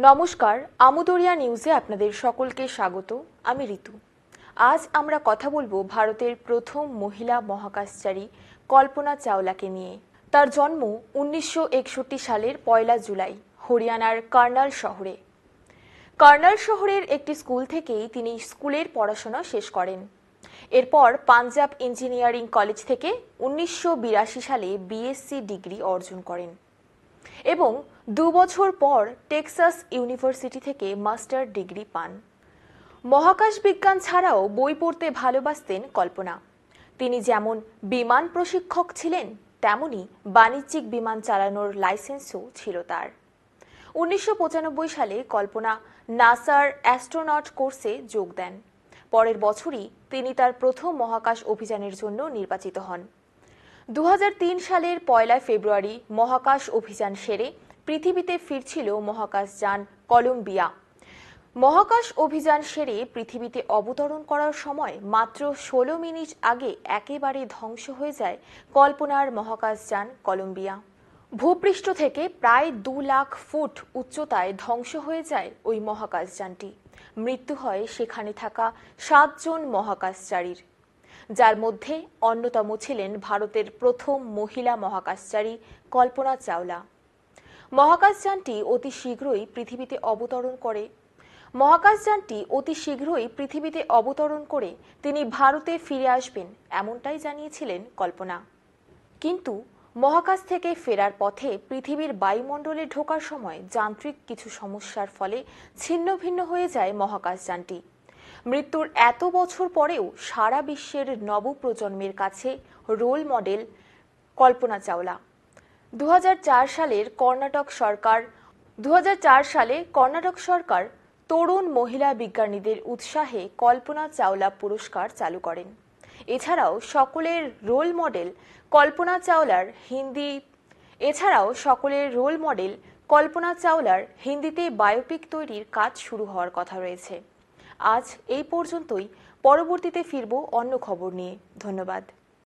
নমস্কার, আমুদরিয়া নিউজে আপনাদের সকলকে স্বাগত। আমি ঋতু। আজ আমরা কথা বলবো ভারতের প্রথম মহিলা মহাকাশচারী কল্পনা চাওলাকে নিয়ে। তার জন্ম 1961 সালের 1 জুলাই হরিয়ানার কার্নাল শহরে। কার্নাল শহরের একটি স্কুল থেকেই তিনি স্কুলের পড়াশোনা শেষ করেন। এরপর পাঞ্জাব ইঞ্জিনিয়ারিং কলেজ থেকে 1982 সালে বিএসসি ডিগ্রি অর্জন করেন এবং 2 বছর পর টেক্সাস ইউনিভার্সিটি থেকে মাস্টার ডিগ্রি পান। মহাকাশ বিজ্ঞান ছাড়াও বই পড়তে ভালোবাসতেন কল্পনা। তিনি যেমন বিমান প্রশিক্ষক ছিলেন, তেমনি বাণিজ্যিক বিমান চালানোর লাইসেন্সও ছিল তার। 1995 সালে কল্পনা নাসার অ্যাস্ট্রোনট কোর্সে যোগ দেন। পরের বছরই তিনি তার প্রথম মহাকাশ অভিযানের জন্য নির্বাচিত হন। 2003 সালের 1 ফেব্রুয়ারি মহাকাশ অভিযান সেরে পৃথিবীতে ফিরছিল মহাকাশযান কলম্বিয়া। মহাকাশ অভিযান সেরে পৃথিবীতে অবতরণ করার সময় মাত্র 16 মিনিট আগে একেবারে ধ্বংস হয়ে যায় কল্পনার মহাকাশযান কলম্বিয়া। ভূপৃষ্ঠ থেকে প্রায় 2 লাখ ফুট উচ্চতায় ধ্বংস হয়ে যায় ওই মহাকাশযানটি। মৃত্যু হয় সেখানে থাকা 7 জন মহাকাশচারীর, যার মধ্যে অন্যতম ছিলেন ভারতের প্রথম মহিলা মহাকাশচারী কল্পনা চাওলা। মহাকাশযানটি অতি শীঘ্রই পৃথিবীতে অবতরণ করে তিনি ভারতে ফিরে আসবেন এমনটাই জানিয়েছিলেন কল্পনা। কিন্তু মহাকাশ থেকে ফেরার পথে পৃথিবীর বায়ুমণ্ডলে ঢোকার সময় যান্ত্রিক কিছু সমস্যার ফলে ছিন্নভিন্ন হয়ে যায় মহাকাশযানটি। মৃত্যুর এত বছর পরেও সারা বিশ্বের নবপ্রজন্মের কাছে রোল মডেল কল্পনা চাওলা। 2004 সালে কর্ণাটক সরকার তরুণ মহিলা বিজ্ঞানীদের উৎসাহে কল্পনা চাওলা পুরস্কার চালু করেন। এছাড়াও সকলের রোল মডেল কল্পনা চাওলার হিন্দিতে বায়োপিক তৈরির কাজ শুরু হওয়ার কথা রয়েছে। আজ এই পর্যন্তই। পরবর্তীতে ফিরব অন্য খবর নিয়ে। ধন্যবাদ।